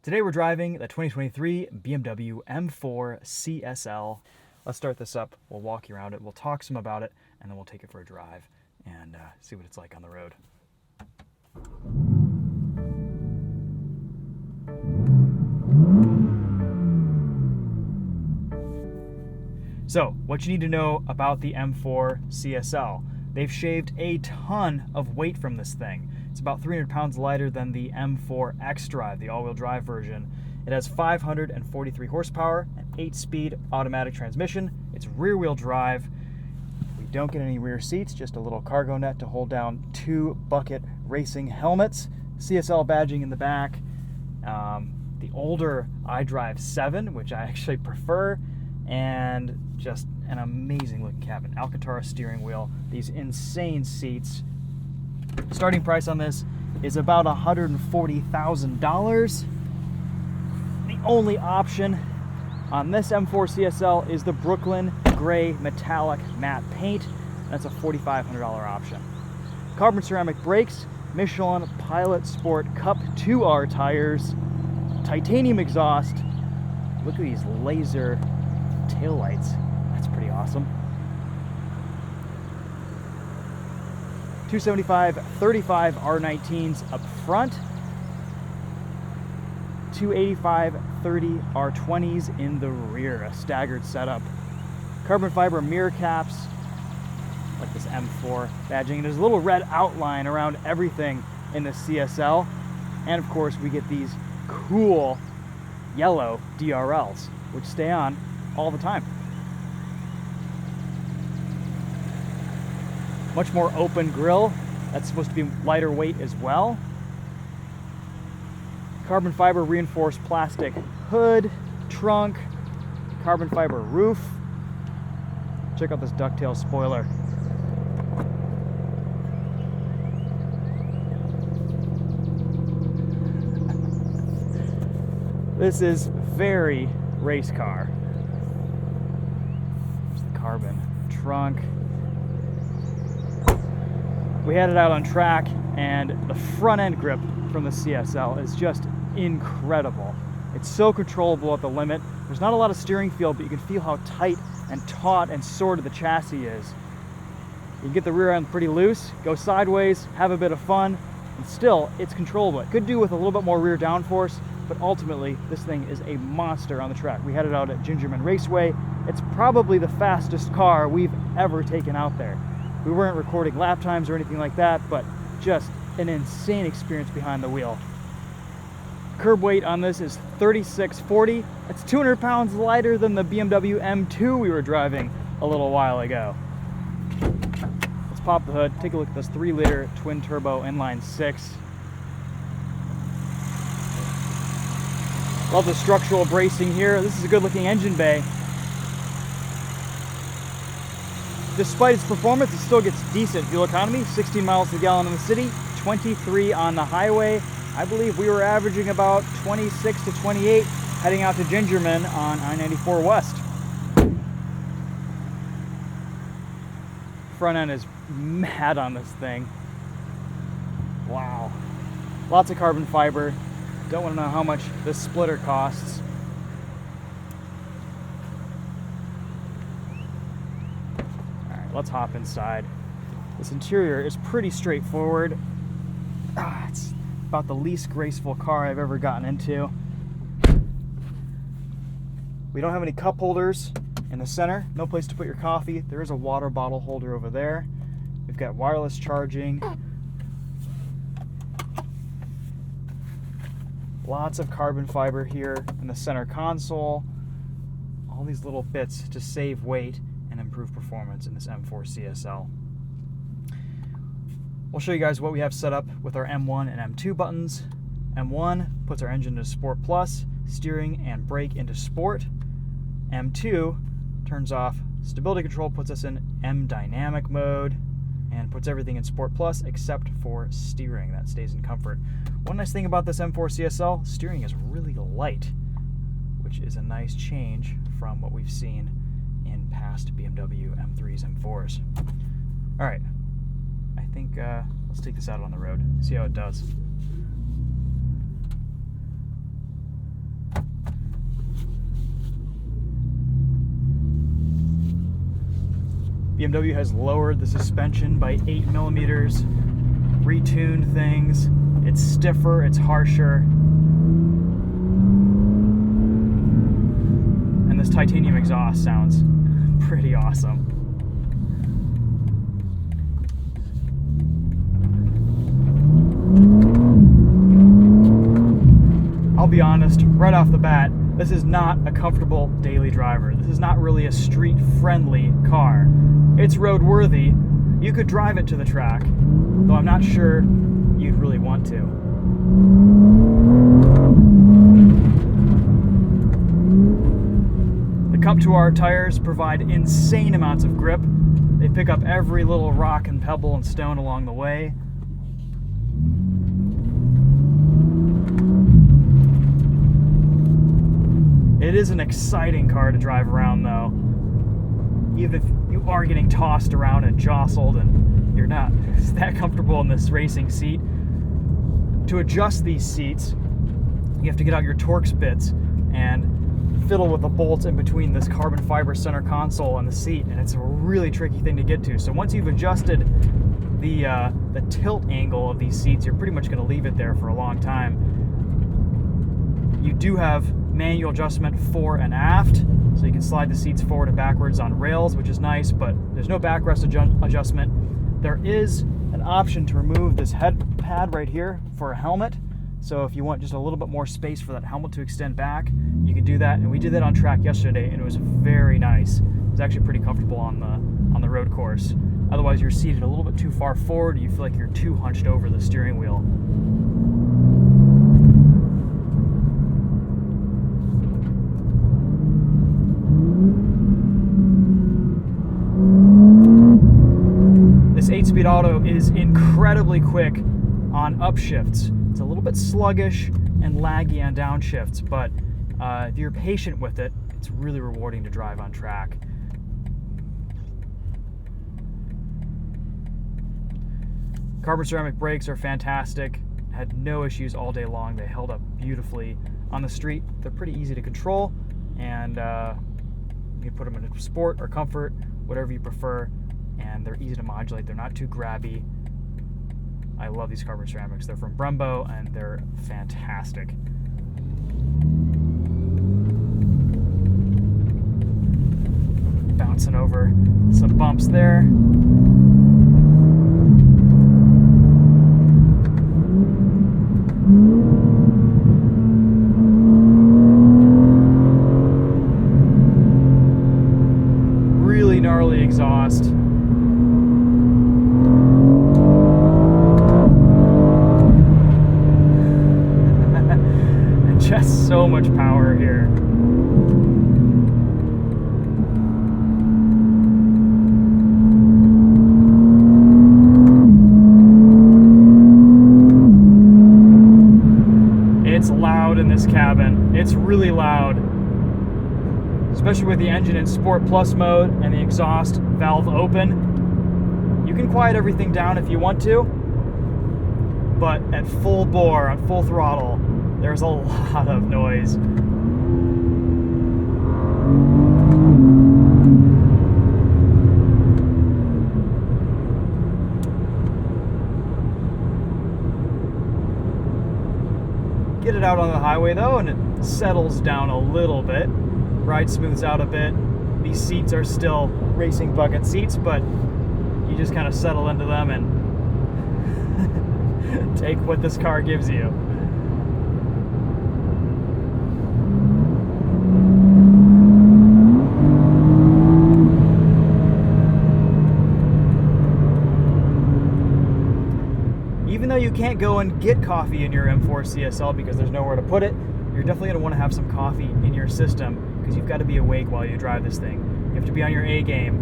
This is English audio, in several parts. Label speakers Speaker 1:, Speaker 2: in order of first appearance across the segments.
Speaker 1: Today we're driving the 2023 BMW M4 CSL. Let's start this up. We'll walk you around it. We'll talk some about it, and then we'll take it for a drive and see what it's like on the road. So, what you need to know about the M4 CSL. They've shaved a ton of weight from this thing. It's about 300 pounds lighter than the M4 X-Drive, the all-wheel drive version. It has 543 horsepower, an 8-speed automatic transmission. It's rear-wheel drive. We don't get any rear seats, just a little cargo net to hold down 2 bucket racing helmets. CSL badging in the back. The older iDrive 7, which I actually prefer, and just an amazing looking cabin. Alcantara steering wheel, these insane seats. Starting price on this is about $140,000. The only option on this M4 CSL is the Brooklyn Gray Metallic Matte Paint. That's a $4,500 option. Carbon ceramic brakes, Michelin Pilot Sport Cup 2R tires, titanium exhaust. Look at these laser taillights. That's pretty awesome. 275/35 R19s up front. 285/30 R20s in the rear. A staggered setup. Carbon fiber mirror caps, like this M4 badging. And there's a little red outline around everything in the CSL. And of course, we get these cool yellow DRLs, which stay on all the time. Much more open grille. That's supposed to be lighter weight as well. Carbon fiber reinforced plastic hood, trunk, carbon fiber roof. Check out this ducktail spoiler. This is very race car. There's the carbon trunk. We had it out on track, and the front end grip from the CSL is just incredible. It's so controllable at the limit. There's not a lot of steering feel, but you can feel how tight and taut and sorted the chassis is. You can get the rear end pretty loose, go sideways, have a bit of fun, and still, it's controllable. It could do with a little bit more rear downforce, but ultimately, this thing is a monster on the track. We had it out at Gingerman Raceway. It's probably the fastest car we've ever taken out there. We weren't recording lap times or anything like that, but just an insane experience behind the wheel. Curb weight on this is 3640. That's 200 pounds lighter than the BMW M2 we were driving a little while ago. Let's pop the hood, take a look at this 3-liter twin-turbo inline-6. Love the structural bracing here. This is a good-looking engine bay. Despite its performance, it still gets decent fuel economy. 16 miles per gallon in the city, 23 on the highway. I believe we were averaging about 26 to 28 heading out to Gingerman on I-94 West. Front end is mad on this thing. Wow. Lots of carbon fiber. Don't want to know how much this splitter costs. Let's hop inside. This interior is pretty straightforward. It's about the least graceful car I've ever gotten into. We don't have any cup holders in the center. No place to put your coffee. There is a water bottle holder over there. We've got wireless charging. Lots of carbon fiber here in the center console. All these little bits to save weight and improve performance in this M4 CSL. We'll show you guys what we have set up with our M1 and M2 buttons. M1 puts our engine into Sport Plus, steering and brake into Sport. M2 turns off stability control, puts us in M Dynamic mode, and puts everything in Sport Plus except for steering. That stays in comfort. One nice thing about this M4 CSL, steering is really light, which is a nice change from what we've seen in past BMW M3s, M4s. All right, I think let's take this out on the road, see how it does. BMW has lowered the suspension by 8 millimeters, retuned things. It's stiffer, it's harsher. And this titanium exhaust sounds pretty awesome. I'll be honest, right off the bat, this is not a comfortable daily driver. This is not really a street-friendly car. It's roadworthy. You could drive it to the track, though I'm not sure you'd really want to. The Cup 2R tires provide insane amounts of grip. They pick up every little rock and pebble and stone along the way. It is an exciting car to drive around though. Even if you are getting tossed around and jostled and you're not that comfortable in this racing seat. To adjust these seats, you have to get out your Torx bits and fiddle with the bolts in between this carbon fiber center console and the seat, and it's a really tricky thing to get to. So once you've adjusted the tilt angle of these seats, you're pretty much going to leave it there for a long time. You do have manual adjustment fore and aft, so you can slide the seats forward and backwards on rails, which is nice, but there's no backrest adjustment. There is an option to remove this head pad right here for a helmet, so if you want just a little bit more space for that helmet to extend back, you can do that, and we did that on track yesterday, and it was very nice. It was actually pretty comfortable on the road course. Otherwise, you're seated a little bit too far forward, and you feel like you're too hunched over the steering wheel. This 8-speed auto is incredibly quick on upshifts. It's a little bit sluggish and laggy on downshifts, but if you're patient with it, it's really rewarding to drive on track. Carbon ceramic brakes are fantastic. Had no issues all day long. They held up beautifully on the street. They're pretty easy to control, and you can put them in sport or comfort, whatever you prefer. And they're easy to modulate. They're not too grabby. I love these carbon ceramics. They're from Brembo and they're fantastic. Bouncing over some bumps there. Really gnarly exhaust. Just so much power here. It's loud in this cabin. It's really loud, especially with the engine in Sport Plus mode and the exhaust valve open. You can quiet everything down if you want to, but at full bore, on full throttle, there's a lot of noise. Get it out on the highway though, and it settles down a little bit. Ride smooths out a bit. These seats are still racing bucket seats, but you just kind of settle into them and take what this car gives you. Even though you can't go and get coffee in your M4 CSL because there's nowhere to put it, you're definitely going to want to have some coffee in your system because you've got to be awake while you drive this thing. You have to be on your A game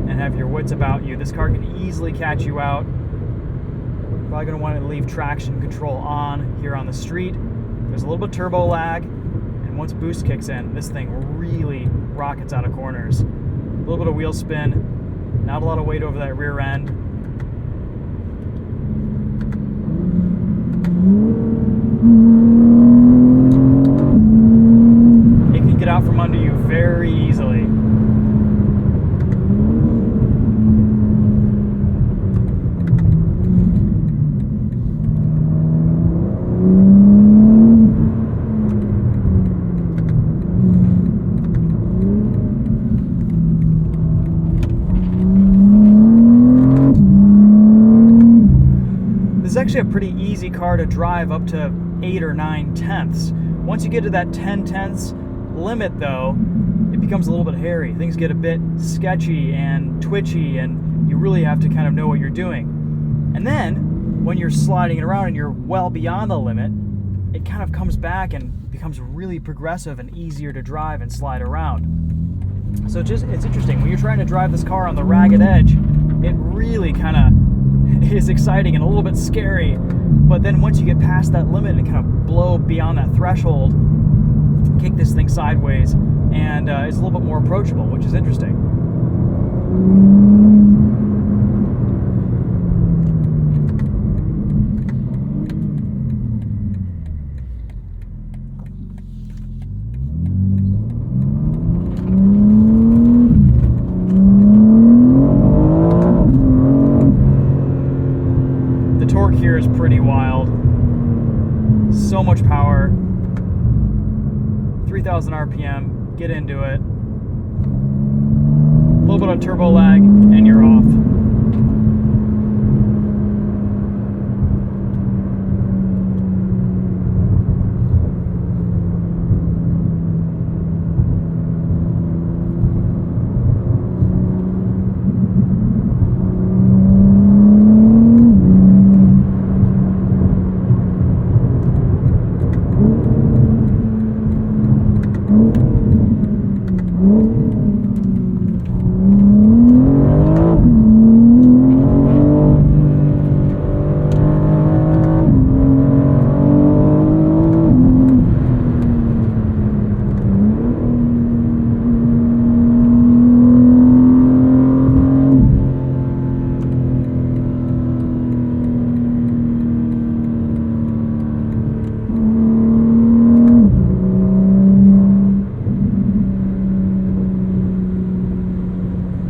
Speaker 1: and have your wits about you. This car can easily catch you out. Probably going to want to leave traction control on here on the street. There's a little bit of turbo lag, and once boost kicks in, this thing really rockets out of corners. A little bit of wheel spin, not a lot of weight over that rear end. It can get out from under you very easily. actually a pretty easy car to drive up to 8 or 9 tenths. Once you get to that 10 tenths limit though, it becomes a little bit hairy. Things get a bit sketchy and twitchy, and you really have to kind of know what you're doing. And then when you're sliding it around and you're well beyond the limit, it kind of comes back and becomes really progressive and easier to drive and slide around. So it's interesting. When you're trying to drive this car on the ragged edge, it really kind of is exciting and a little bit scary. But then once you get past that limit and kind of blow beyond that threshold, kick this thing sideways, and it's a little bit more approachable, which is interesting. The torque here is pretty wild. So much power. 3,000 RPM, get into it. A little bit of turbo lag, and you're off.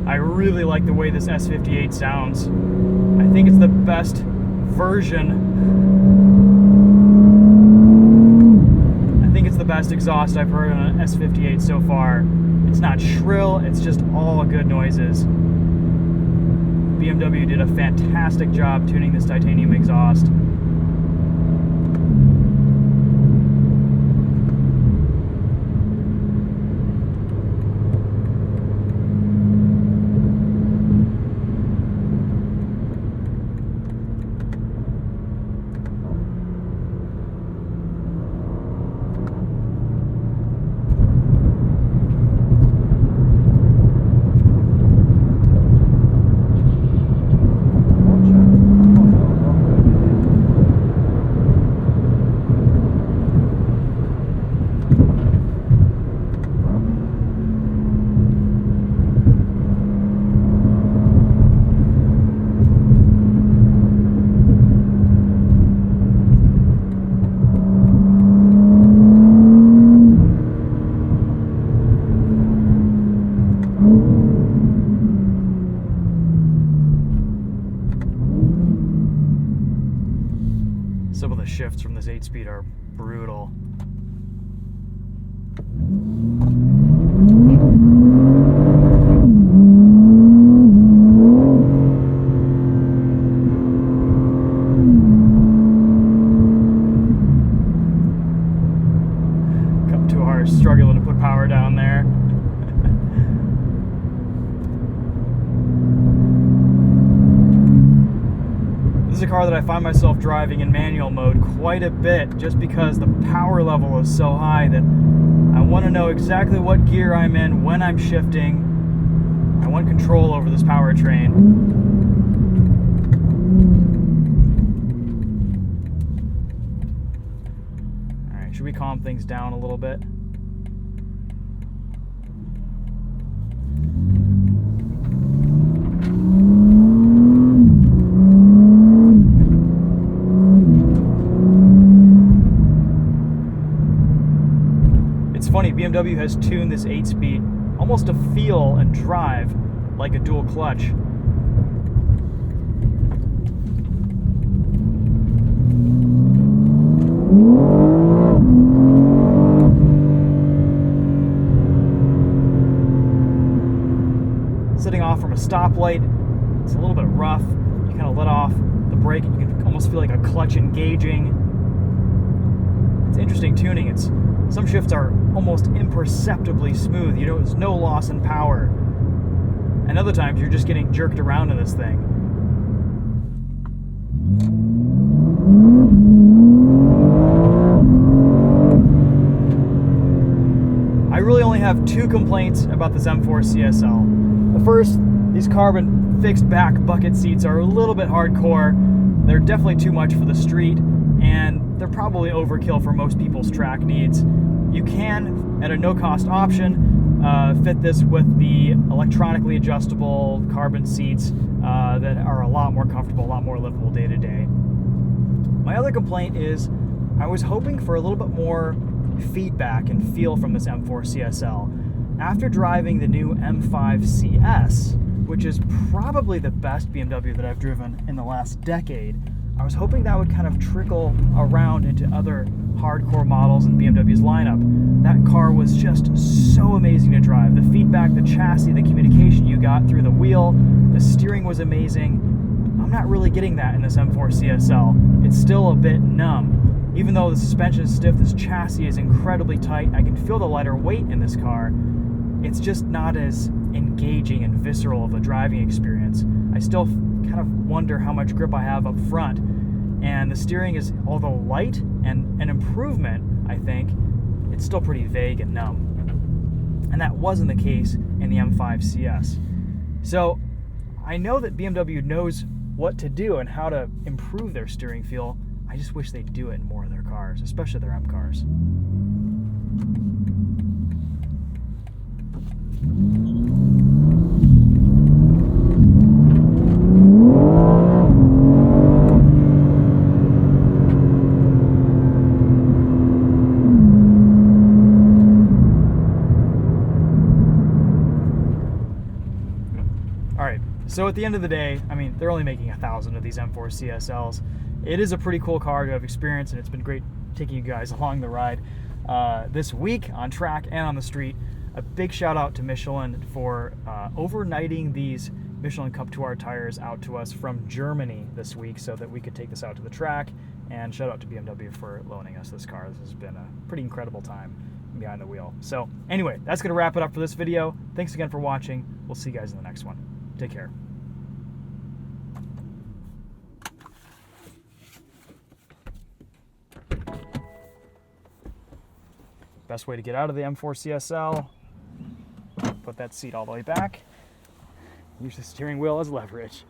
Speaker 1: I really like the way this S58 sounds. I think it's the best version. I think it's the best exhaust I've heard on an S58 so far. It's not shrill, it's just all good noises. BMW did a fantastic job tuning this titanium exhaust. Some of the shifts from this 8-speed are brutal. Come too hard, struggling to put power down there. This is a car that I find myself driving in manual mode quite a bit just because the power level is so high that I want to know exactly what gear I'm in when I'm shifting. I want control over this powertrain. Alright, should we calm things down a little bit? Funny, BMW has tuned this 8-speed almost to feel and drive like a dual clutch. Setting off from a stoplight, it's a little bit rough. You kind of let off the brake and you can almost almost feel like a clutch engaging. It's interesting tuning. Some shifts are almost imperceptibly smooth. There's no loss in power. And other times you're just getting jerked around in this thing. I really only have 2 complaints about this M4 CSL. The first, these carbon fixed back bucket seats are a little bit hardcore. They're definitely too much for the street, and they're probably overkill for most people's track needs. You can, at a no-cost option, fit this with the electronically adjustable carbon seats that are a lot more comfortable, a lot more livable day to day. My other complaint is I was hoping for a little bit more feedback and feel from this M4 CSL. After driving the new M5 CS, which is probably the best BMW that I've driven in the last decade, I was hoping that would kind of trickle around into other hardcore models in BMW's lineup. That car was just so amazing to drive. The feedback, the chassis, the communication you got through the wheel, the steering was amazing. I'm not really getting that in this M4 CSL. It's still a bit numb. Even though the suspension is stiff, this chassis is incredibly tight. I can feel the lighter weight in this car. It's just not as engaging and visceral of a driving experience. I still kind of wonder how much grip I have up front. And the steering is, although light and an improvement, I think, it's still pretty vague and numb. And that wasn't the case in the M5 CS. So I know that BMW knows what to do and how to improve their steering feel. I just wish they'd do it in more of their cars, especially their M cars. So at the end of the day, I mean, they're only making 1,000 of these M4 CSLs. It is a pretty cool car to have experienced, and it's been great taking you guys along the ride this week on track and on the street. A big shout out to Michelin for overnighting these Michelin Cup 2R tires out to us from Germany this week so that we could take this out to the track. And shout out to BMW for loaning us this car. This has been a pretty incredible time behind the wheel. So anyway, that's going to wrap it up for this video. Thanks again for watching. We'll see you guys in the next one. Take care. Best way to get out of the M4 CSL, put that seat all the way back, use the steering wheel as leverage.